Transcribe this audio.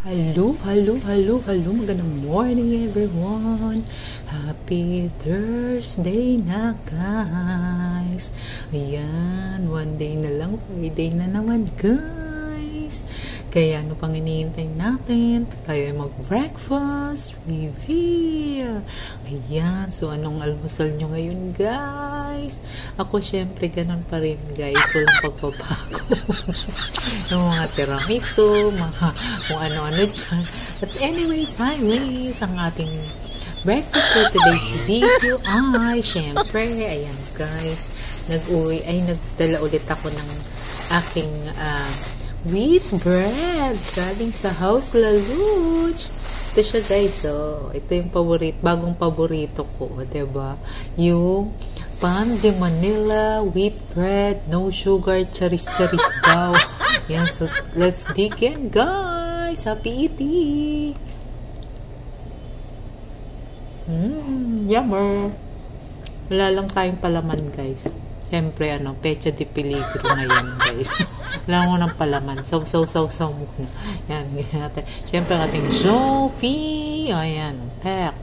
Hello. Magandang morning, everyone. Happy Thursday na, guys. Ayan, one day na lang, Friday na naman, guys. Kaya ano pang hinihintay natin? Tayo ay mag-breakfast reveal. Ayan, so anong almusal nyo ngayon, guys? Ako, syempre, ganun pa rin, guys. Walang pagbabago. Yung mga tiramisu, mga kung ano-ano dyan. But anyways, ang ating breakfast for today's video ay, syempre, ayan, guys, nagdala ulit ako ng aking wheat bread galing sa House Laluch. Ito siya, guys, ito yung bagong paborito ko, diba? Yung Pan de Manila wheat bread, no sugar, charis daw. Yan, so let's dig in, guys. Happy eating. Yummer. Wala lang tayong palaman, guys. Siyempre, pecha de peligro ngayon, guys. Wala mo ng palaman. Saw muna. Yan, ganyan natin. Siyempre, ating Joffy. Ayan, pek.